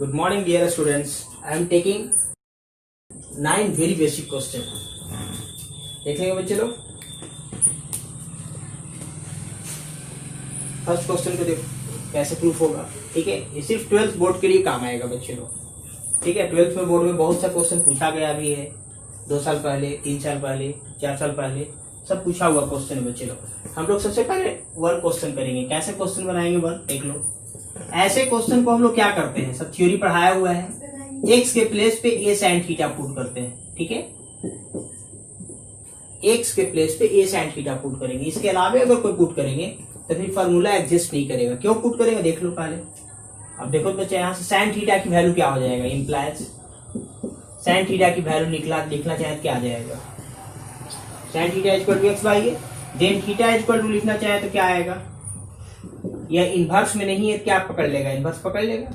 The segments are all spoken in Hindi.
Good morning, dear students. I am taking 9 very basic question. देख लेंगे बच्चे लोग. फर्स्ट क्वेश्चन को देखो कैसे प्रूफ होगा. ठीक है, ये सिर्फ 12th बोर्ड के लिए काम आएगा बच्चे लोग. ठीक है, 12th में बोर्ड में बहुत सा क्वेश्चन पूछा गया भी है. 2 साल पहले, 3 साल पहले, 4 साल पहले सब पूछा हुआ क्वेश्चन है बच्चे लोग. हम लोग सबसे पहले 1 क्वेश्चन करेंगे. कैसे क्वेश्चन बनाएंगे 1 देख लो. ऐसे क्वेश्चन को हम लोग क्या करते हैं, सब थ्योरी पढ़ाया हुआ है. एक्स के प्लेस पे ए साइन थीटा पुट करते हैं. ठीक है, एक्स के प्लेस पे ए साइन थीटा पुट करेंगे. इसके अलावा अगर कोई पुट करेंगे तो फिर फॉर्मूला एग्जिस्ट नहीं करेगा. क्यों पुट करेंगे देख लो पहले. अब देखो बच्चे, यहाँ से साइन थीटा की वैल्यू क्या हो जाएगा, इम्प्लाइज साइन थीटा की वैल्यू लिखना चाहे क्या आ जाएगा, sine theta equal to x by a. Then theta equal to लिखना चाहे तो क्या आएगा, या इनवर्स में नहीं है क्या पकड़ लेगा, इनवर्स पकड़ लेगा.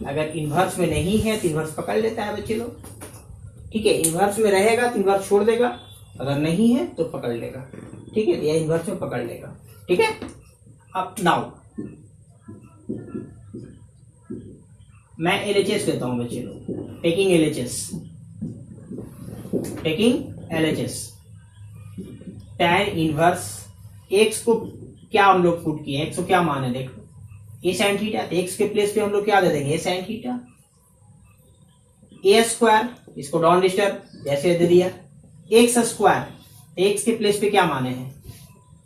अगर इनवर्स में नहीं है तो इनवर्स पकड़ लेता है बच्चे लोग. ठीक है, इनवर्स में रहेगा तो इनवर्स छोड़ देगा, अगर नहीं है तो पकड़ लेगा. ठीक है, या इनवर्स में पकड़ लेगा. ठीक है, अब नाउ मैं एलएचएस लेता हूं बच्चे लोग. Taking LHS tan inverse x को क्या हम लोग पुट किए, एक्स को क्या मान है देखो, ए साइन थीटा. तो एक्स के प्लेस पे हम लोग क्या दे देंगे, ए साइन थीटा. ए स्क्वायर, इसको डॉन डिस्टर्ब जैसे दे दिया. एक्स स्क्वायर, एक्स के प्लेस पे क्या माने हैं,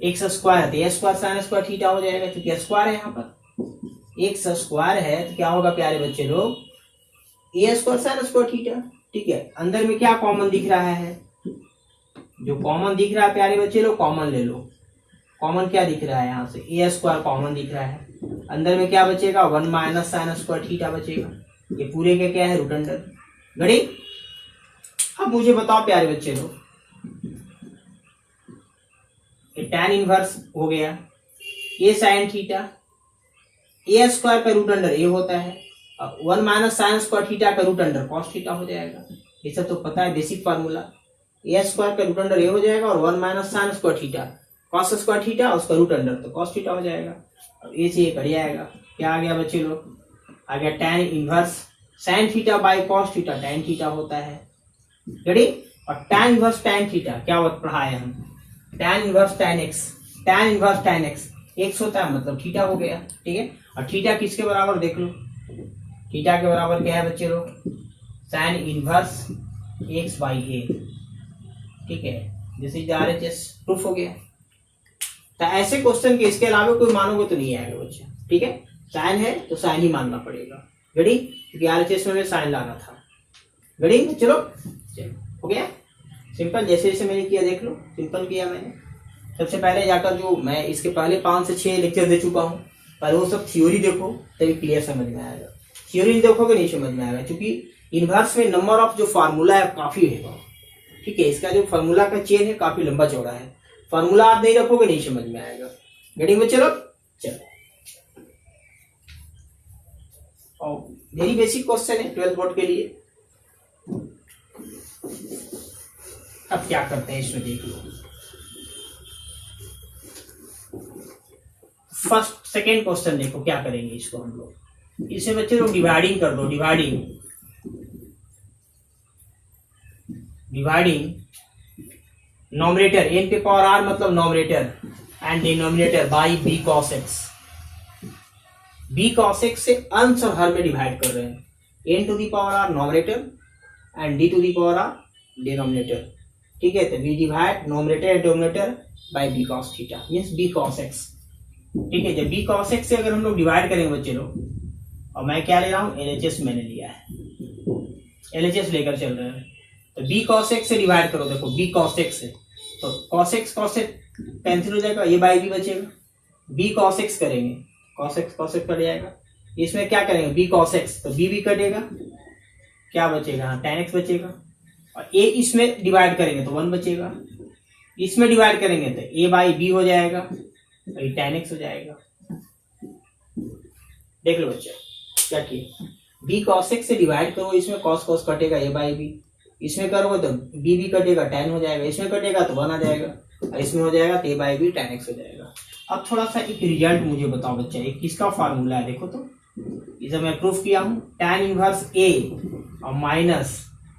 एक्स स्क्वायर. तो ए स्क्वायर साइन स्क्वायर थीटा हो जाएगा क्योंकि स्क्वायर है यहाँ पर. एक्स स्क्वायर है तो क्या होगा प्यारे बच्चे लोग, ए स्क्वायर साइन स्क्वायर थीटा. ठीक है, अंदर में क्या कॉमन दिख रहा है, जो कॉमन दिख रहा है प्यारे बच्चे लोग कॉमन ले लो. कॉमन क्या दिख रहा है, यहाँ से ए स्क्वायर कॉमन दिख रहा है. अंदर में क्या बचेगा, 1 माइनस साइन स्क्वायर थीटा बचेगा. ये पूरे के क्या है, रूट अंडर. गड़ी. अब मुझे बताओ प्यारे बच्चे लोग, ये tan इनवर्स हो गया ए साइन थीटा. ए स्क्वायर का रूट अंडर ए होता है. 1 माइनस साइन स्क्वायर थीटा का रूट अंडर कॉस थीटा हो जाएगा. ये सब तो पता है, बेसिक फार्मूला. ए स्क्वायर का रूट अंडर ए हो जाएगा और 1 minus sine square theta cos square theta, उसका रूट अंडर तो कॉस थीटा हो जाएगा. अब ए से ये कट जाएगा. क्या आ गया बच्चे लोग, आ गया tan inverse sine theta by cos theta tan theta होता है. रेडी. और tan इनवर्स tan थीटा क्या पढ़ाए हम, tan inverse tan x. tan inverse tan x x होता है मतलब थीटा हो गया. ठीक है, और थीटा किसके बराबर देख लो, थीटा के बराबर क्या है बच्चे लोग, साइन इनवर्स एक्स बाई ए. ठीक है, दिस इज आरएचएस. प्रूफ हो गया. तो ऐसे क्वेश्चन के इसके अलावा कोई मानोगे तो नहीं आएगा बच्चे. ठीक है, साइन है तो साइन ही मानना पड़ेगा. गड़ी, क्योंकि आरएचएस में साइन लाना था. गड़ी. चलो हो गया सिंपल. जैसे जैसे मैंने किया देख लो, सिंपल किया मैंने. सबसे पहले जाकर जो मैं इसके पहले 5 से 6 लेक्चर दे चुका हूँ, पर वो सब थ्योरी देखो तभी क्लियर समझ में आएगा. थ्योरी नहीं देखोगे नहीं समझ में आएगा, क्योंकि इनवर्स में नंबर ऑफ जो फार्मूला है काफी है. ठीक है, इसका जो फार्मूला का चेन है काफी लंबा चौड़ा है. फार्मूला आप नहीं रखोगे नहीं समझ में आएगा. गणित में चलो. और वेरी बेसिक क्वेश्चन है 12th बोर्ड के लिए. अब क्या करते हैं इसमें देख लो. फर्स्ट सेकेंड क्वेश्चन देखो क्या करेंगे इसको हम लोग. इसे बच्चे लोग डिवाइडिंग कर दो. डिवाइडिंग नॉमिनेटर n पे पावर r मतलब nominator and denominator by b cos x. b cos x से अंश और हर में डिवाइड कर रहे हैं. n to the power r numerator and d to the power r denominator. ठीक है, तो we divide numerator and denominator by b cos theta means b cos x. ठीक है, जब b cos x से अगर हम लोग डिवाइड करेंगे बच्चे लोग, और मैं क्या ले रहा हूँ, LHS मैंने लिया है, LHS लेकर चल रहे हैं. तो b cos x से डिवाइड करो. देखो b cos x से तो cos x कैंसिल हो जाएगा, ये बाई b बचेगा. b cos x करेंगे, cos x कट जाएगा. इसमें क्या करेंगे, b cos x तो b भी कटेगा, क्या बचेगा, tan x बचेगा. और a इसमें डिवाइड करेंगे तो 1 बचेगा. इसमें डिवाइड करेंगे तो a बाई b हो जाएगा, तो ये tan x हो जाएगा. देख लो बच्चे क्या किए, b cos x से डिवाइड करो, इसमें cos कटेगा, a बाई b. इसमें करोगे तो b भी कटेगा, tan हो जाएगा. इसमें कटेगा तो 1 आ जाएगा, और इसमें हो जाएगा तो a by b tan x हो जाएगा. अब थोड़ा सा एक रिजल्ट मुझे बताओ बच्चे, एक किसका फार्मूला है देखो. तो इसे मैं प्रूफ किया हूं, tan इनवर्स A और माइनस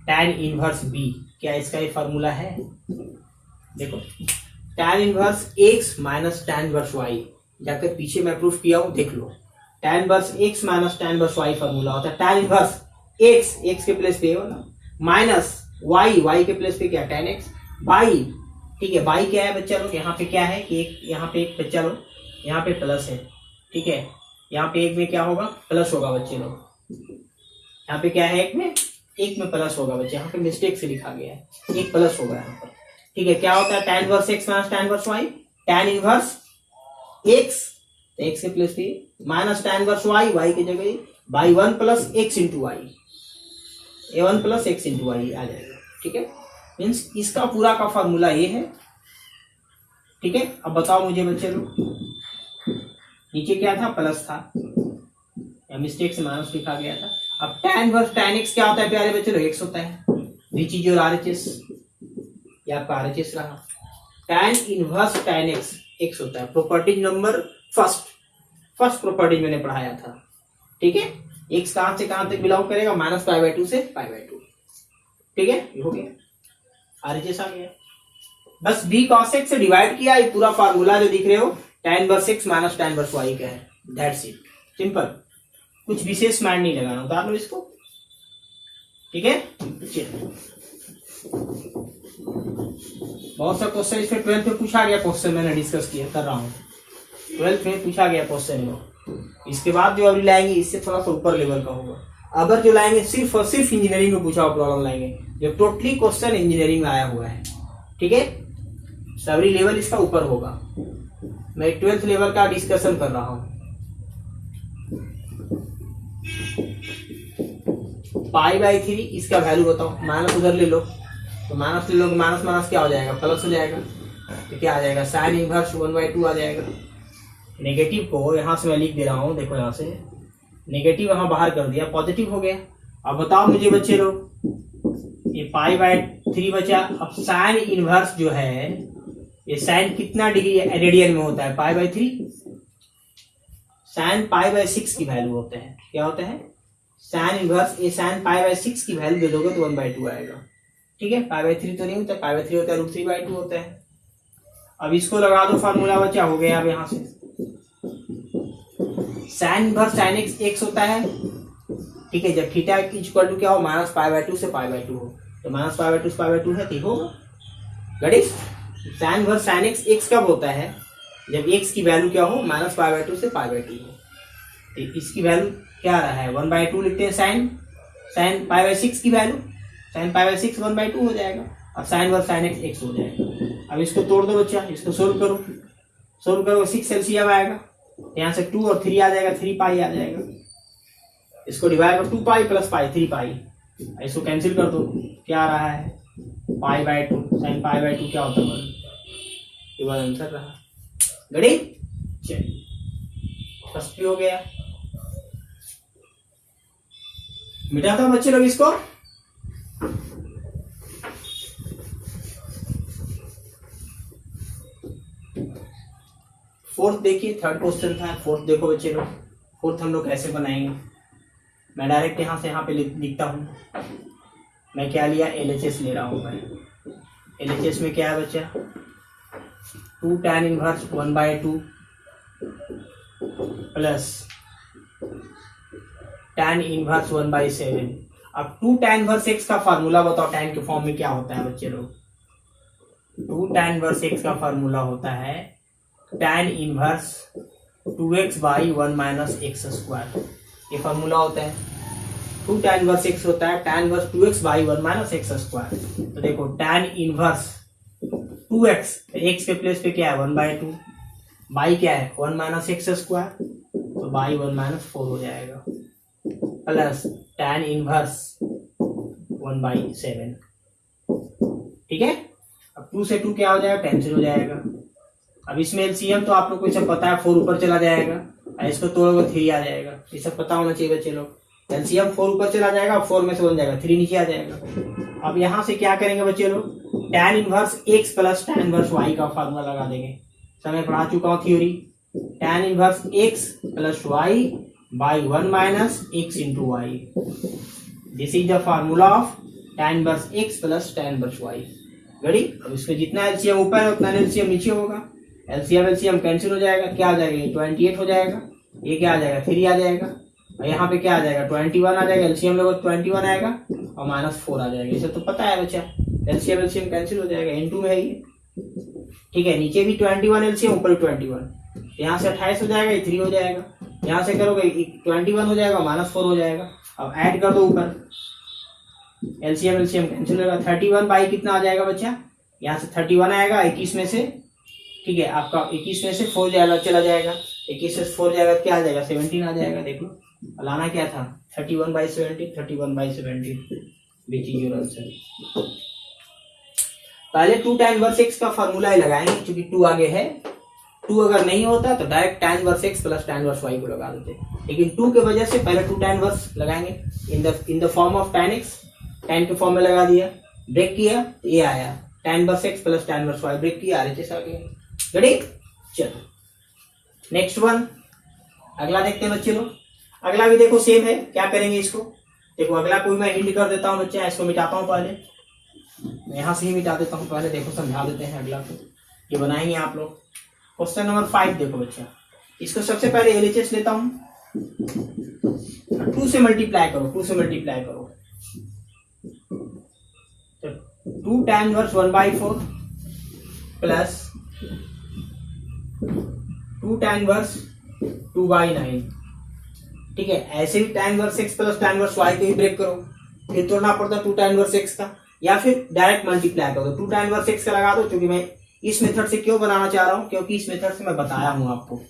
tan इनवर्स B, क्या इसका ये फॉर्मूला है? देखो tan inverse x minus tan inverse y, जाकर पीछे मैं प्रूफ किया हूं, देख लो। tan inverse x minus tan inverse y formula होता है tan इनवर्स x के प्लेस पे वाला माइनस y के प्लेस पे क्या tan x बाई, ठीक है, बाई क्या है बच्चा लोग, यहाँ पे क्या है कि एक, यहाँ पे एक बच्चा लोग, यहाँ पे प्लस है, ठीक है, यहाँ पे एक में क्या होगा, प्लस होगा बच्चे लोग, यहाँ पे क्या है, एक में प्लस होगा बच्चे, यहाँ पे मिस्टेक से लिखा गया है, एक प्लस होगा यहाँ पर, ठीक है। क्या होता है tan inverse x minus tan inverse y, tan inverse x, x के प्लेस पे माइनस tan इनवर्स y की जगह by 1 plus x into y, a1 plus x into y आ जाएगा, ठीक है। मीन्स इसका पूरा का फॉर्मूला ये है, ठीक है। अब बताओ मुझे बच्चे लोग, नीचे क्या था, प्लस था या मिस्टेक से माइनस लिखा गया था। अब tan इनवर्स tan x क्या होता है प्यारे बच्चे लोग, x होता है, विच इज योर RHS, ये आपका RHS रहा। tan इनवर्स tan x होता है, प्रॉपर्टी नंबर फर्स्ट प्रॉपर्टी मैंने पढ़ाया था, ठीक है। x कहां से कहां तक बिलोंग करेगा, माइनस π/2 से π/2, ठीक है, ये हो गया, RHS आ गया। बस b cos x से डिवाइड किया, ये पूरा फार्मूला जो दिख रहे हो tan inverse x minus tan inverse y का है, दैट्स इट, सिंपल, कुछ विशेष माइंड नहीं लगाना, उतार लो इसको, ठीक है। चलिए, बहुत सा क्वेश्चन इसमें 12th में पूछा गया, क्वेश्चन मैंने डिस्कस किया कर रहा हूँ, 12th में पूछा गया क्वेश्चन वो, इसके बाद जो अभी लाएंगे इससे थोड़ा सा ऊपर लेवल का होगा। अगर जो लाएंगे सिर्फ और सिर्फ इंजीनियरिंग में पूछा हुआ प्रॉब्लम लाएंगे, जो टोटली क्वेश्चन इंजीनियरिंग में आया हुआ है, ठीक है, सभी लेवल इसका ऊपर होगा। मैं 12th लेवल का डिस्कशन कर रहा हूं। π/3 इसका वैल्यू बताओ, माइनस उधर ले लो, तो माइनस ले लो, माइनस माइनस क्या हो जाएगा, प्लस हो जाएगा, तो क्या आ जाएगा, साइन इनवर्स 1/2 आ जाएगा। नेगेटिव को यहां से मैं लिख दे रहा हूं, देखो यहां से नेगेटिव यहां बाहर कर दिया, पॉजिटिव हो गया। अब बताओ मुझे बच्चे लोग, ये π/3 बचा। अब साइन इनवर्स जो है, ये साइन कितना डिग्री रेडियन में होता है, π/3, साइन π/6 की वैल्यू होता है, क्या होता है, साइन इनवर्स, ये साइन π/6 की वैल्यू दे दोगे तो 1/2 आएगा, ठीक है। π/3 तो नहीं होता, π/3 होता है, √3/2 होता है। अब इसको लगा दो, फार्मूला बचा, हो गया। अब यहां से साइन इनवर्स साइन x होता है, ठीक है, जब थीटा इक्वल टू क्या हो, माइनस π/2 से π/2 हो, तो माइनस π/2 से π/2 है, ठीक होगा, गणित। साइन इनवर्स साइन x कब होता है, जब x की वैल्यू क्या हो, माइनस π/2 से π/2 हो, तो इसकी वैल्यू क्या आ रहा है, 1/2 लिखते हैं, साइन π/6 की वैल्यू, साइन π/6 1/2 हो जाएगा। अब साइन इनवर्स साइन x हो जाएगा। अब इसको तोड़ दो बच्चा, इसको सोल्व करो, 6 एलसीएम आएगा, यहाँ से 2 और 3 आ जाएगा, 3π आ जाएगा। इसको डिवाइड करो, 2π प्लस π 3π, इसको कैंसिल कर दो, क्या आ रहा है, π/2, साइन π/2 क्या होता है, ये वाला आंसर रहा, गणित। चलिए, फर्स्ट भी हो गया, मिटा था बच्चे लोग इसको। फोर्थ देखिए, थर्ड क्वेश्चन था, फोर्थ देखो बच्चे लोग, फोर्थ हम लोग कैसे बनाएंगे। मैं डायरेक्ट यहां से यहां पे लिखता हूं, मैं क्या लिया, LHS ले रहा हूं मैं। LHS में क्या है बच्चा, 2 tan inverse 1/2 plus tan inverse 1/7। अब 2 tan इनवर्स x का फार्मूला बताओ, tan के फॉर्म में क्या होता है बच्चे लोग, 2 tan इनवर्स x का फार्मूला होता है tan inverse 2x/1 minus x², ये फार्मूला होता है। 2 tan इनवर्स x होता है tan inverse 2x/1 minus x²। तो देखो tan इनवर्स 2x, x के प्लेस पे क्या है, 1/2, बाई क्या है, 1 माइनस x², तो बाई 1 माइनस 4 हो जाएगा, प्लस tan इनवर्स 1/7, ठीक है। अब 2 से 2 क्या हो जाएगा, कैंसिल हो जाएगा। अब इसमें एलसीएम तो आप लोग को सब पता है, 4 ऊपर चला जाएगा, इसको तोड़ोगे 3 आ जाएगा, ये सब पता होना चाहिए बच्चे लोग। एलसीएम 4 ऊपर चला जाएगा, 4 में से बन जाएगा 3 नीचे आ जाएगा। अब यहाँ से क्या करेंगे बच्चे लोग, tan inverse x plus tan inverse y का फार्मूला लगा देंगे। समय पढ़ा चुका हूँ theory, tan inverse x plus y by 1 minus x into y. This is the formula of tan inverse x plus tan inverse y. Ready? अब इसमें जितना एलसीएम ऊपर है उतना एलसीएम नीचे होगा। एलसीएम कैंसिल हो जाएगा, क्या आ जाएगा, ये 28 हो जाएगा, ये क्या आ जाएगा 3 आ जाएगा, और यहाँ पे क्या आ जाएगा 21 आ जाएगा। एलसीएम लोग 21 आएगा और -4 आ जाएगा। इसे तो पता है बच्चा, एलसीएम कैंसिल हो जाएगा, N2 में है ये। ठीक है, नीचे भी 21 एलसीएम, ऊपर भी 21। यहाँ से 28 हो जाएगा, ये 3 हो जाएगा। यहाँ से करोगे 21 हो जाएगा, -4 हो जाएगा। अब ऐड कर दो ऊपर, एलसीएम कैंसिल होगा। 31 बाई कितना आ जाएगा बच्चा, यहाँ से 31 आएगा 21 में से। ठीक है, आपका 21 में से 4 चला जाएगा, 21 से 4 जाएगा, क्या आ जाएगा 17 आ जाएगा। देख लो, लाना क्या था 31/17, 31/17 विच इज योर आंसर। पहले 2 tan इनवर्स x का फॉर्मूला ही लगाएंगे, क्योंकि 2 आगे है। 2 अगर नहीं होता तो direct tan inverse x plus tan inverse y को लगा देते, लेकिन 2 के वजह से पहले 2 tan इनवर्स लगाएंगे in the form of tan x। tan के फॉर्म में लगा दिया, ब्रेक किया, ये आया tan inverse x plus tan inverse y, break किया, RHS आ गया। रेडी? चलो नेक्स्ट वन, अगला देखते हैं बच्चे लोग। अगला भी देखो सेम है, क्या करेंगे इसको देखो। अगला कोई मैं हिंट कर देता हूँ बच्चा, इसको मिटाता हूँ पहले, मैं यहाँ से ही मिटा देता हूँ पहले। देखो समझा देते हैं अगला को, ये बनाएंगे आप लोग। क्वेश्चन नंबर 5 देखो बच्चा, इसको सबसे पहले एलएचएस लेता हूँ, 2 से मल्टीप्लाई करो, 2 से मल्टीप्लाई करो। तो 2 tan inverse 1/4 plus 2 tan inverse 2/9। ठीक है, ऐसे भी tan inverse x plus tan inverse y को ही ब्रेक करो, फिर तोड़ना पड़ता 2 tan इनवर्स x का, या फिर डायरेक्ट मल्टीप्लाई करो। 2 tan इनवर्स x का लगा दो, क्योंकि मैं इस मेथड से क्यों बनाना चाह रहा हूँ, क्योंकि इस मेथड से मैं बताया हूँ आपको,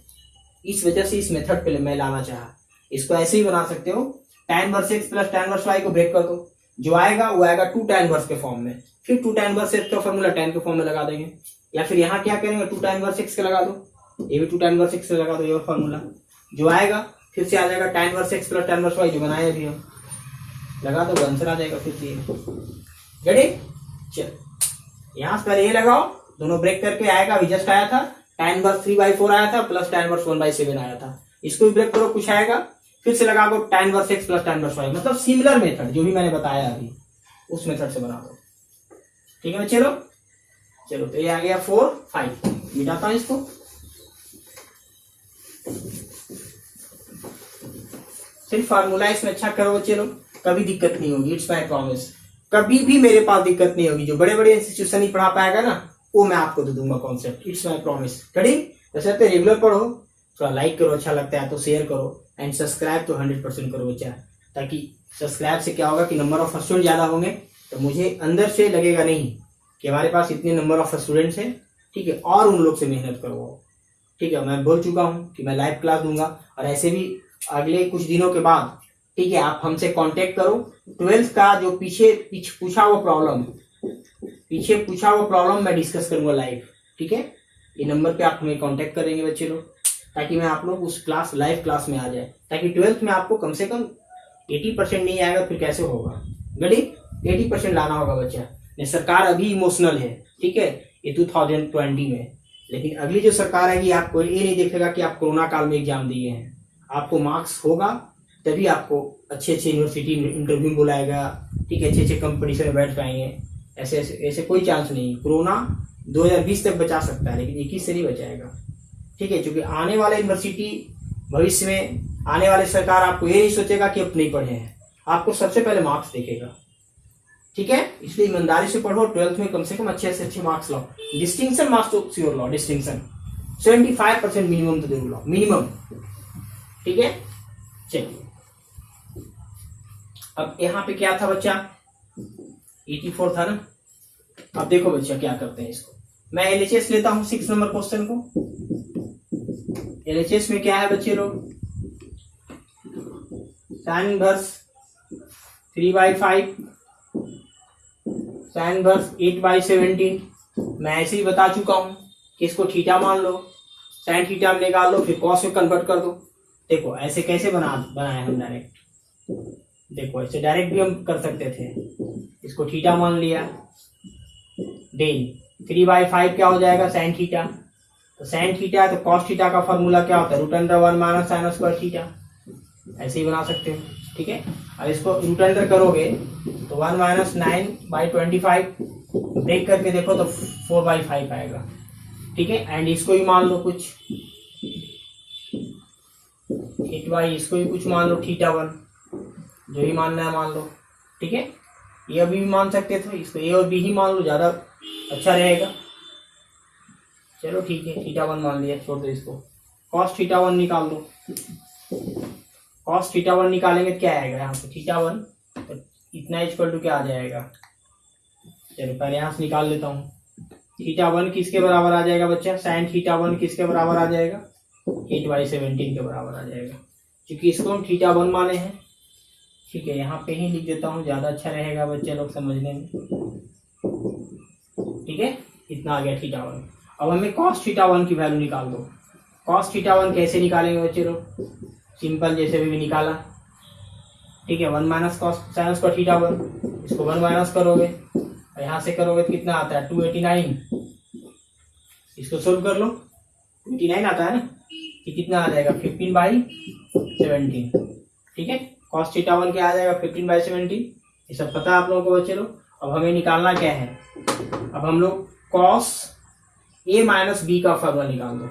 इस वजह से इस मेथड पे मैं लाना चाहा। इसको ऐसे ही बना सकते हो, tan inverse x plus tan inverse y को ब्रेक कर दो, जो आएगा वो आएगा 2 tan इनवर्स के फॉर्म में, फिर 2 tan इनवर्स x का फॉर्मूला tan के फॉर्म में लगा देंगे। या फिर यहाँ क्या करेंगे, 2 tan इनवर्स x का लगा दो, ये भी 2 tan इनवर्स x का लगा दो, ये फॉर्मूला जो आएगा फिर से आ जाएगा tan inverse x plus tan inverse y, जो बनाया अभी हम, लगा दो, आंसर आ जाएगा फिर से। रेडी? चल यहाँ से पहले ये लगाओ, दोनों ब्रेक करके आएगा, अभी जस्ट आया था tan इनवर्स 3/4 आया था प्लस tan इनवर्स 1/7 आया था। इसको भी ब्रेक करो, कुछ आएगा, फिर से लगा दो tan inverse x plus tan inverse y, मतलब सिमिलर मेथड जो भी मैंने बताया अभी, उस मेथड से बना दो। ठीक है चलो, चलो तो ये आ गया 4 5, मिटाता हूं इसको। सिर्फ फार्मूला इसमें अच्छा करो चलो, कभी दिक्कत नहीं होगी, इट्स माय प्रॉमिस। कभी भी मेरे पास दिक्कत नहीं होगी, जो बड़े बड़े इंस्टीट्यूशन ही पढ़ा पाएगा ना, वो मैं आपको दे दूंगा concept, it's my promise. Ready? वैसे तो रेगुलर पढ़ो, थोड़ा लाइक करो, अच्छा लगता है तो शेयर करो, एंड सब्सक्राइब तो 100% करो बच्चा, ताकि सब्सक्राइब से क्या होगा कि नंबर ऑफ स्टूडेंट ज्यादा होंगे, तो मुझे अंदर से लगेगा नहीं कि हमारे पास इतने नंबर ऑफ स्टूडेंट्स हैं। ठीक है, और उन लोग से मेहनत करो। ठीक है, मैं बोल चुका हूँ कि मैं लाइव क्लास दूंगा, और ऐसे भी अगले कुछ दिनों के बाद, ठीक है, आप हमसे कांटेक्ट करो। 12th का जो पीछे पूछा हुआ प्रॉब्लम मैं डिस्कस करूंगा लाइव। ठीक है, ये नंबर पे आप हमें कांटेक्ट करेंगे बच्चे लोग, ताकि मैं आप लोग उस क्लास लाइव क्लास में आ जाए, ताकि 12th में आपको कम से कम 80% नहीं आएगा फिर कैसे होगा। गड़ी 80% लाना होगा बच्चा। सरकार अभी इमोशनल है, ठीक है, ये 2020 में, लेकिन अगली जो सरकार आएगी आपको ये नहीं देखेगा कि आप कोरोना काल में एग्जाम दिए हैं। आपको मार्क्स होगा तभी आपको अच्छे अच्छे यूनिवर्सिटी इंटरव्यू बुलाएगा, ठीक है, अच्छे अच्छे कंपटीशन में बैठ पाएंगे। ऐसे कोई चांस नहीं। कोरोना 2020 तक बचा सकता है, लेकिन 21 से नहीं बचाएगा। ठीक है, क्योंकि आने वाले यूनिवर्सिटी भविष्य में आने वाले सरकार आपको ये नहीं सोचेगा कि आप नहीं पढ़े हैं, आपको सबसे पहले मार्क्स देखेगा। ठीक है, इसलिए ईमानदारी से पढ़ो, 12th में कम से कम अच्छे से अच्छे मार्क्स लाओ। डिस्टिंक्शन मार्क्स तो श्योर लाओ, डिस्टिंक्शन 75% मिनिमम तो जरूर लाओ, मिनिमम। ठीक है, चलिए अब यहाँ पे क्या था बच्चा, 84 था ना। अब देखो बच्चा क्या करते हैं इसको, मैं एलएचएस लेता हूं 6 नंबर क्वेश्चन को। एलएचएस में क्या है बच्चे लोग, tan इनवर्स 3/5, tan इनवर्स 8/17। मैं ऐसे ही बता चुका हूं कि इसको थीटा मान लो, sin थीटा में निकाल लो, फिर cos में कन्वर्ट कर दो। देखो ऐसे कैसे बनाए हम डायरेक्ट, देखो ऐसे डायरेक्ट भी हम कर सकते थे। इसको थीटा मान लिया, देन 3/5 क्या हो जाएगा, sin थीटा। तो sin थीटा है तो cos थीटा का फॉर्मूला क्या होता है, √1 - sin² थीटा। ऐसे ही बना सकते हो, ठीक है। और इसको रूट अंडर करोगे तो 1 माइनस 9/25 ब्रेक करके देखो तो 4/5 आएगा, ठीक है। एंड इसको भी मान लो कुछ 8y, इसको भी कुछ मान लो θ1, जो ही मानना है मान लो, ठीक है। ये अभी भी मान सकते थे, इसको ए और बी ही मान लो, ज्यादा अच्छा रहेगा। चलो ठीक है, θ1 मान लिया, छोड़ दो इसको। cos θ1 निकाल दो। cos θ1 निकालेंगे तो क्या आएगा यहाँ पे, θ1 तो इतना इक्वल टू क्या आ जाएगा, चलो पहले यहाँ से निकाल लेता हूँ। θ1 किसके बराबर आ जाएगा बच्चा, sin θ1 किसके बराबर आ जाएगा, 8/17 के बराबर आ जाएगा, क्योंकि इसको हम θ1 माने हैं, ठीक है। यहाँ पे ही लिख देता हूँ, ज्यादा अच्छा रहेगा बच्चे लोग समझने में, ठीक है। इतना आ गया θ1। अब हमें cos θ1 की वैल्यू निकाल दो। cos θ1 कैसे निकालेंगे बच्चे लोग, सिंपल जैसे भी निकाला, ठीक है। 1 माइनस cos sin स्क्वायर θ1, इसको 1 माइनस करोगे और यहाँ से करोगे तो कितना आता है 289, इसको सोल्व कर लो, 89 आता है ना, कि कितना आ जाएगा 15/17, ठीक है। cos θ1 क्या आ जाएगा 15/17, ये सब पता है आप लोगों को बच्चे लोग। अब हमें निकालना क्या है, अब हम लोग cos a माइनस बी का फॉर्मूला निकाल दो,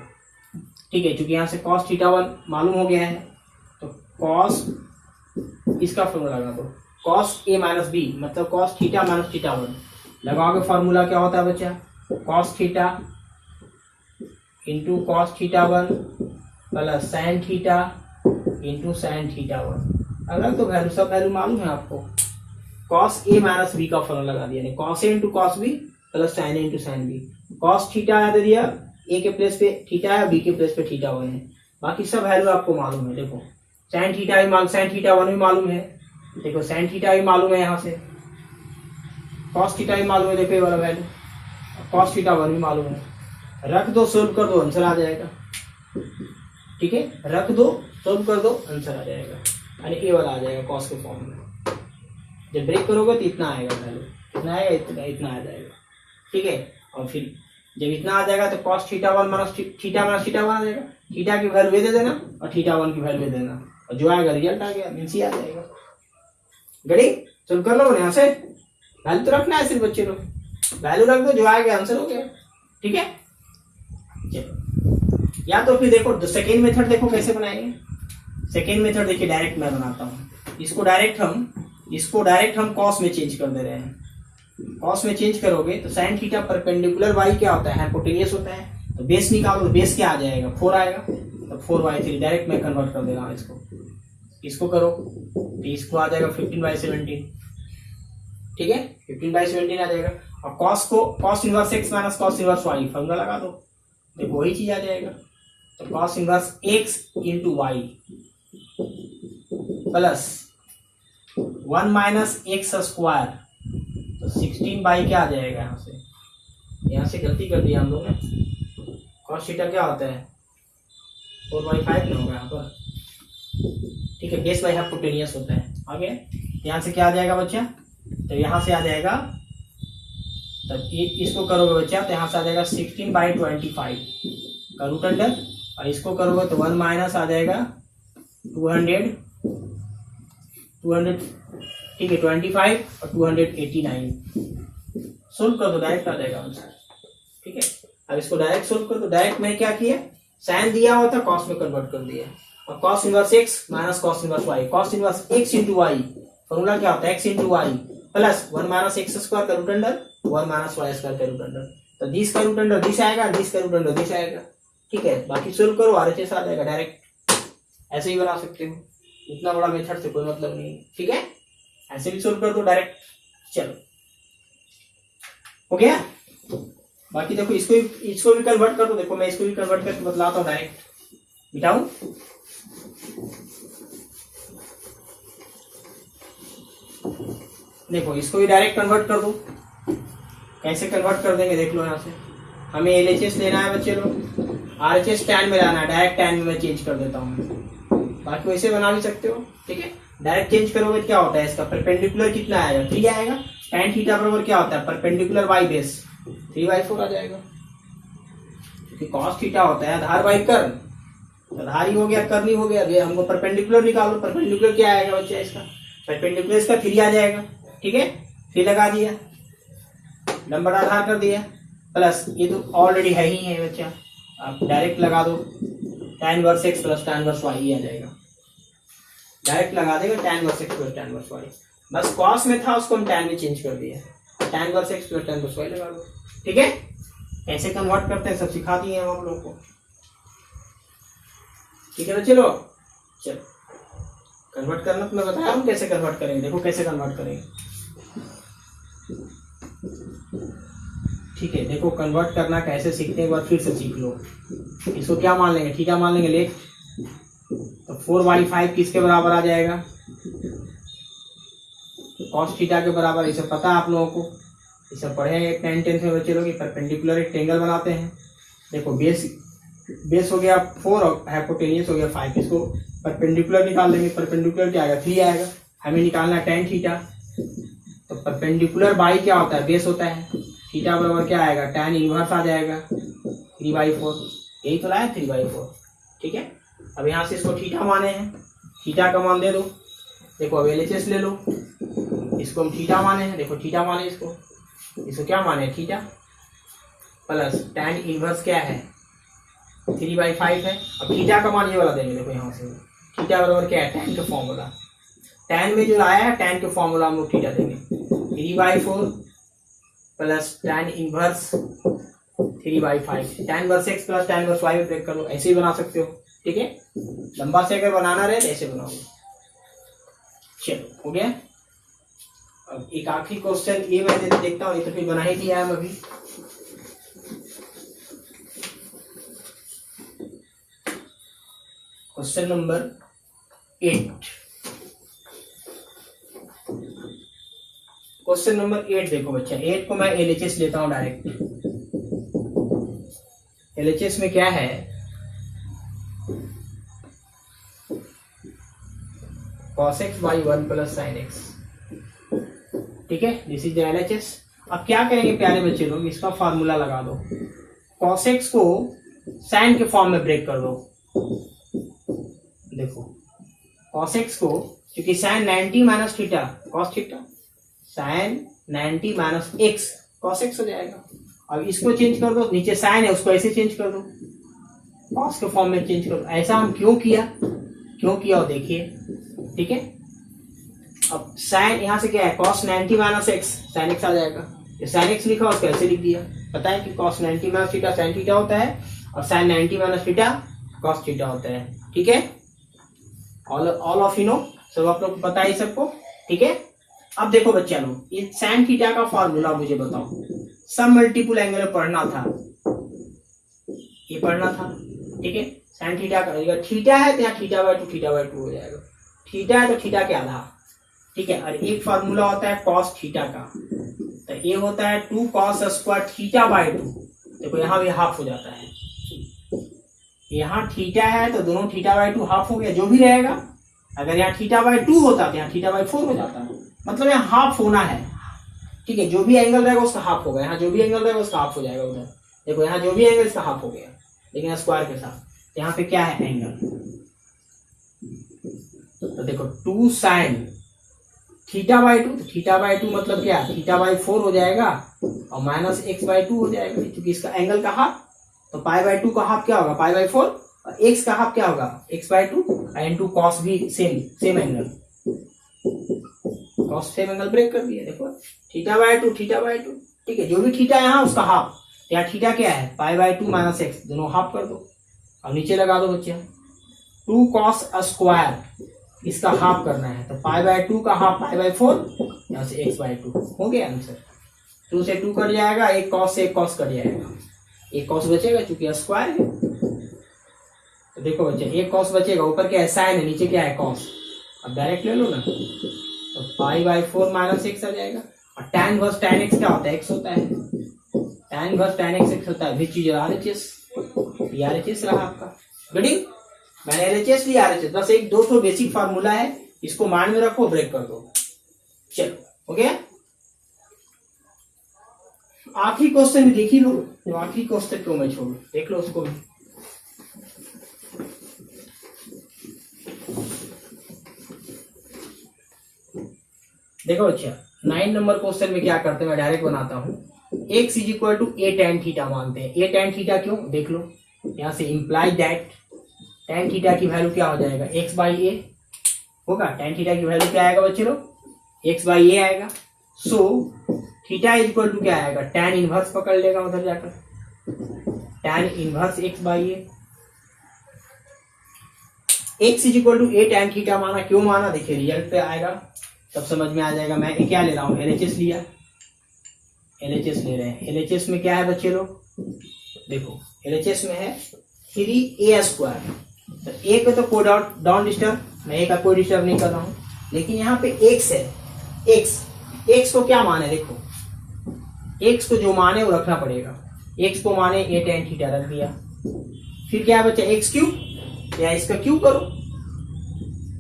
ठीक है। क्योंकि यहाँ से cos θ1 मालूम हो गया है, तो cos इसका फॉर्मूला लगा दो, cos a माइनस बी मतलब cos θ माइनस θ1 लगाओगे। फॉर्मूला क्या होता है बच्चा, cos θ into cos θ1 plus sin θ into sin θ1। अलग तो वैल्यू, सब वैल्यू मालूम है आपको। cos a माइनस बी का फॉर्मूला लगा दिया, cos a into cos b plus sin a into sin b। cos θ दे दिया, a के प्लेस पे θ है, b के प्लेस पे θ1 है, बाकी सब वैल्यू आपको मालूम है। देखो sin θ भी मालूम, sin θ1 भी मालूम है, देखो sin θ भी मालूम है, यहाँ से cos θ भी मालूम है, देखो ये वाला वैल्यू, cos θ1 भी मालूम है। रख दो, सोल्व कर दो, आंसर आ जाएगा, ठीक है। रख दो, सोल्व कर दो, आंसर आ जाएगा, यानी ए वाला आ जाएगा cos के फॉर्म में। जब ब्रेक करोगे तो इतना आएगा वैल्यू, कितना आएगा, इतना आ जाएगा, ठीक है। और फिर जब इतना आ जाएगा तो cos θ1 माइनस θ आ जाएगा, थीटा की वैल्यू दे देना और θ1 की वैल्यू दे देना, और जो आएगा रिजल्ट आ गया, मीन्स ही आ जाएगा। गड़ी चल कर लो, यहाँ से वैल्यू तो रखना है, सिर्फ बच्चे लोग वैल्यू रख दो, जो आएगा आंसर हो गया, ठीक है। चलो, या तो फिर देखो सेकेंड मेथड देखो कैसे बनाएंगे। सेकेंड मेथड देखिए, डायरेक्ट मैं बनाता हूँ, इसको डायरेक्ट हम cos में चेंज कर दे रहे हैं। cos में चेंज करोगे तो sin थीटा परपेंडिकुलर y क्या होता है, हाइपोटेनियस होता है, तो बेस निकालो तो बेस क्या आ जाएगा 4 आएगा, तो 4/3 डायरेक्ट मैं कन्वर्ट कर दे रहा हूँ इसको करो तो इसको आ जाएगा 15/17, ठीक है। 15/17 आ जाएगा। और cos inverse x minus cos inverse y formula लगा दो, देखो वही चीज आ जाएगा। तो cos inverse x into y plus 1 minus x square, तो 16 क्या आ जाएगा, यहाँ से गलती कर दिया हम लोग ने। cos थीटा क्या होता है 4/5 में होगा यहाँ पर, ठीक है। बेस बाई हाइपोटेनियस होता है। आगे यहाँ से क्या आ जाएगा बच्चा, तो यहाँ से आ जाएगा, तब इसको करोगे बच्चा तो यहाँ से आ जाएगा 16/25 का रूट अंडर, और इसको करोगे तो 1 माइनस आ जाएगा 200, ठीक है 25 और 289। सोल्व कर दो, डायरेक्ट आ जाएगा आंसर, ठीक है। अब इसको डायरेक्ट सोल्व कर दो। डायरेक्ट मैं क्या किया, साइन दिया हुआ था cos में कन्वर्ट कर दिया, और cos inverse x minus cos inverse y, cos inverse x into y formula क्या होता है x into y plus 1 minus x square का root under 1 minus y square का रूट अंडर, तो दिस का रूट अंडर दिस आएगा, दिस का रूट अंडर दिस आएगा, ठीक है। बाकी सोल्व करो, RHS आ जाएगा। डायरेक्ट ऐसे ही बना सकते हो, इतना बड़ा मेथड से कोई मतलब नहीं, ठीक है। ऐसे भी सोल्व कर दो डायरेक्ट, चलो हो गया। बाकी देखो इसको भी कन्वर्ट कर दो, देखो मैं इसको भी कन्वर्ट करके बतलाता हूँ, डायरेक्ट मिटाऊं। देखो इसको भी डायरेक्ट कन्वर्ट कर दो, कैसे कन्वर्ट कर देंगे देख लो। यहाँ से हमें LHS लेना है बच्चे लोग, RHS tan में लाना है, डायरेक्ट tan में मैं चेंज कर देता हूँ, बाकी वैसे बना भी सकते हो, ठीक है। डायरेक्ट चेंज करोगे क्या होता है, इसका परपेंडिकुलर कितना आएगा 3 आएगा, tan थीटा बराबर क्या होता है परपेंडिकुलर y बेस 3/4 आ जाएगा, क्योंकि cos थीटा होता है आधार बाई कर्व, आधारी हो गया, कर्ली हो गया। अभी हमको परपेंडिकुलर निकालो। परपेंडिकुलर क्या आएगा बच्चा इसका? परपेंडिकुलर इसका 3 आ जाएगा। ठीक है, 3 लगा दिया, नंबर आधार कर दिया, प्लस ये तो ऑलरेडी है ही है बच्चा, आप डायरेक्ट लगा दो tan inverse x plus tan inverse y ही आ जाएगा। डायरेक्ट लगा देगा tan inverse x plus tan inverse y। बस cos में था उसको हम tan में चेंज कर दिया, tan inverse x plus tan inverse y लगा दो। ठीक है, कैसे कन्वर्ट करते हैं सब सिखा दिए हम आप लोगों को। ठीक है बच्चे लोग, चलो कन्वर्ट करना तो मैं बताया हूँ कैसे कन्वर्ट करेंगे। देखो कैसे कन्वर्ट करेंगे। ठीक है, देखो कन्वर्ट करना कैसे सीखते हैं एक बार फिर से सीख लो। इसको क्या मान लेंगे? थीटा मान लेंगे लेफ्ट, तो 4/5 किसके बराबर आ जाएगा? कॉस थीटा के बराबर। ये सब पता है आप लोगों को, ये सब पढ़े हैं 10th में बच्चे लोग। परपेंडिकुलर एक ट्रायंगल बनाते हैं। देखो बेस हो गया 4 और हाइपोटेन्यूस हो गया 5। इसको परपेंडिकुलर निकाल लेंगे। परपेंडिकुलर क्या आएगा? 3 आएगा। हमें निकालना है tan थीटा, तो परपेंडिकुलर बाई क्या होता है? बेस होता है। थीटा बराबर क्या आएगा? tan इनवर्स आ जाएगा 3/4। यही तो लाया 3/4। ठीक है, अब यहाँ से इसको थीटा माने हैं, थीटा का मान दे दो। देखो अब LHS ले लो, इसको हम थीटा माने हैं। देखो थीटा माने इसको क्या माने? थीटा प्लस tan इनवर्स क्या है? 3/5 है। अब थीटा का मान ये वाला देंगे। देखो यहाँ से थीटा बराबर क्या है? tan का फॉर्मूला, tan में जो आया है tan के फॉर्मूला हम लोग थीटा देंगे 3/4 plus tan inverse 3/5। tan inverse x plus tan inverse y में ब्रेक कर लो, ऐसे ही बना सकते हो। ठीक है, लंबा से अगर बनाना रहे तो ऐसे बनाओगे। चलो हो गया। अब एक आखिरी क्वेश्चन ये मैं देखता हूँ, ये तो फिर बना ही दिया है अभी। Question number 8। क्वेश्चन नंबर 8 देखो बच्चा, 8 को मैं LHS लेता हूं डायरेक्ट। LHS में क्या है? cos x by 1 plus sin x। ठीक है, दिस इज द LHS। अब क्या करेंगे प्यारे बच्चे लोग, इसका फॉर्मूला लगा दो। cos x को sin के फॉर्म में ब्रेक कर दो। देखो cos x को, क्योंकि sin 90 minus theta cos theta, sin 90 minus x cos x हो जाएगा। अब इसको चेंज कर दो, नीचे sin है उसको ऐसे चेंज कर दो, cos के फॉर्म में चेंज कर दो। ऐसा हम क्यों किया वो देखिए। ठीक है, अब sin यहाँ से क्या है? cos 90 minus x sin x आ जाएगा। ये sin x लिखा उसको ऐसे लिख दिया। पता है कि cos 90 minus theta sin theta होता है और sin 90 minus theta cos theta होता है। ठीक है, ऑल ऑफ यू नो, सब आप लोग को पता है सबको। ठीक है, अब देखो बच्चा लोग, ये sin थीटा का फॉर्मूला मुझे बताओ। सब मल्टीपल एंगल में पढ़ना था, ये पढ़ना था। ठीक है, sin थीटा का थीटा है तो यहाँ थीटा/2 हो जाएगा। थीटा है तो थीटा के आधा। ठीक है, और एक फॉर्मूला होता है cos थीटा का, तो ये होता है 2 cos स्क्वायर थीटा/2। देखो यहाँ भी हाफ हो जाता है, यहाँ थीटा है तो दोनों थीटा/2 हाफ हो गया, जो भी रहेगा। अगर यहाँ थीटा/2 होता तो यहाँ थीटा/4 हो जाता है, मतलब यहाँ हाफ होना है। ठीक है, जो भी एंगल रहेगा उसका हाफ होगा, यहाँ जो भी एंगल रहेगा उसका हाफ हो जाएगा उधर। देखो यहाँ जो भी एंगल इसका हाफ हो गया, लेकिन स्क्वायर के साथ। यहाँ पे क्या है? एंगल। तो देखो 2 sin थीटा/2, तो थीटा/2 मतलब क्या? थीटा/4 हो जाएगा और माइनस x/2 हो जाएगा, क्योंकि इसका एंगल का हाफ। तो π/2 का हाफ क्या होगा? π/4, और x का हाफ क्या होगा? x/2 इनटू cos भी same angle, cos same angle break कर दिया। देखो थीटा/2। ठीक है, जो भी थीटा यहाँ उसका हाफ, यहाँ थीटा क्या है? π/2 माइनस x, दोनों हाफ कर दो। अब नीचे लगा दो बच्चे, 2 cos स्क्वायर, इसका हाफ करना है, तो π/2 का हाफ π/4, यहाँ से x/2 हो गया आंसर। 2 से 2 कट जाएगा, एक cos से एक cos कट जाएगा, एक cos बचेगा क्योंकि स्क्वायर है। तो देखो बच्चे, एक cos बचेगा, ऊपर क्या है? sin है, नीचे क्या है? cos। अब डायरेक्ट ले लो ना, तो π/4 माइनस x आ जाएगा। और tan इनवर्स tan x क्या होता है? x होता है। tan इनवर्स tan x होता है। विच चीज? RHS। RHS रहा आपका। गुडिंग, मैंने LHS लिया, RHS। बस एक 200 बेसिक फार्मूला है, इसको माइंड में रखो, ब्रेक कर दो। चलो हो गया। आखिरी क्वेश्चन भी देख ही लो, जो आखिरी क्वेश्चन क्यों मैं छोड़ू, देख लो उसको भी। देखो अच्छा 9 नंबर क्वेश्चन में क्या करते हैं, मैं डायरेक्ट बनाता हूँ। x is equal to a tan theta मानते हैं। ए टेन थीटा क्यों, देख लो यहाँ से इम्प्लाई दैट टेन थीटा की वैल्यू क्या हो जाएगा, x बाई ए होगा। टेन थीटा की वैल्यू क्या आएगा बच्चे लोग, x बाई ए आएगा। So theta is equal to क्या आएगा, टेन इनवर्स पकड़ लेगा उधर जाकर, tan inverse x by a. x is equal to a tan theta माना, क्यों माना, देखिए रिजल्ट पे आएगा तब समझ में आ जाएगा। मैं क्या ले रहा हूँ, एलएचएस लिया, एलएचएस ले रहे हैं। एलएचएस में क्या है बच्चे लोग, देखो एलएचएस में है 3a स्क्वायर। तो ए पे तो कोई डॉन डिस्टर्ब, मैं ए का कोई डिस्टर्ब नहीं कर रहा हूँ, लेकिन यहाँ पे x है। x को क्या माने, देखो x को जो माने वो रखना पड़ेगा। x को माने ए टेन थीटा रख दिया, फिर क्या बचा x क्यूब, या इसका क्यूब करो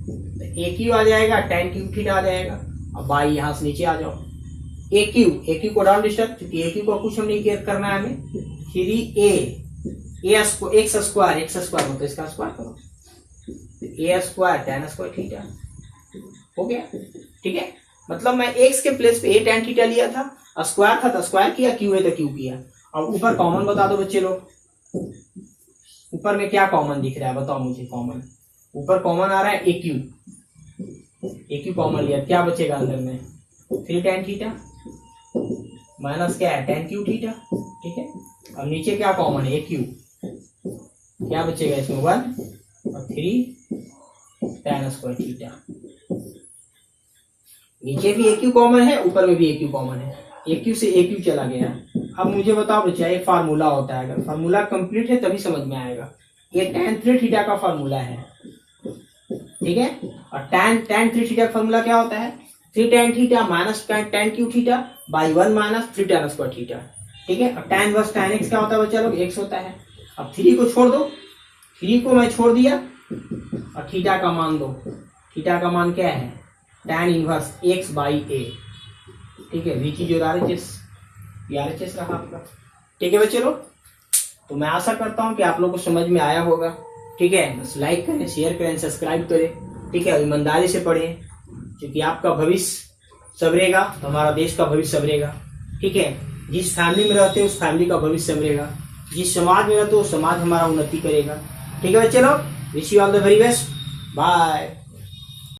तो ए क्यूब आ जाएगा, टेन क्यूब थीटा आ जाएगा। अब बाई यहां से नीचे आ जाओ, ए क्यूब को डाउन डिस्टर्ब, क्योंकि ए क्यूब को कुछ हम नहीं केयर करना है हमें। 3a एक्स स्क्वायर हो तो इसका स्क्वायर करो, ए स्क्वायर टेन स्क्वायर थीटा हो गया। ठीक है, मतलब मैं एक्स के प्लेस पे ए टेन थीटा लिया था, स्क्वायर था तो स्क्वायर किया, क्यू है तो क्यू किया। अब ऊपर कॉमन बता दो बच्चे लोग, ऊपर में क्या कॉमन दिख रहा है बताओ मुझे। कॉमन ऊपर कॉमन आ रहा है ए क्यू कॉमन लिया, क्या बचेगा अंदर में 3 टेन थीटा माइनस क्या है टेन क्यू थीटा। ठीक है, अब नीचे क्या कॉमन है, ए क्यू, क्या बचेगा इसमें 1 और 3 टेन स्क्वायर थीटा। नीचे भी ए क्यू कॉमन है, ऊपर में भी ए क्यू कॉमन है, ए क्यू से ए क्यू चला गया। अब मुझे बताओ बच्चा, ये फार्मूला होता है, अगर फार्मूला कंप्लीट है तभी समझ में आएगा। ये tan 3 थीटा का फार्मूला है, ठीक है। और tan 3 थीटा का फार्मूला क्या होता है, 3 tan theta minus tan Q theta by 1 minus 3 tan square theta. ठीक है, और tan वर्स tan x क्या होता है बच्चा लोग, x होता है। अब 3 को छोड़ दो, 3 को मैं छोड़ दिया और थीटा का मान दो। थीटा का मान क्या है, tan इनवर्स x बाई ए। ठीक है, which is your RHS, RHS रहा आपका। ठीक है बच्चे लोग, तो मैं आशा करता हूं कि आप लोग को समझ में आया होगा। ठीक है, बस लाइक करें, शेयर करें, सब्सक्राइब करें। ठीक है, ईमानदारी से पढ़ें, क्योंकि आपका भविष्य संवरेगा तो हमारा देश का भविष्य संवरेगा। ठीक है, जिस फैमिली में रहते हैं उस फैमिली का भविष्य संवरेगा, जिस समाज में रहते हो उस समाज हमारा उन्नति करेगा। ठीक है बच्चे लोग, wish you all the very best, bye.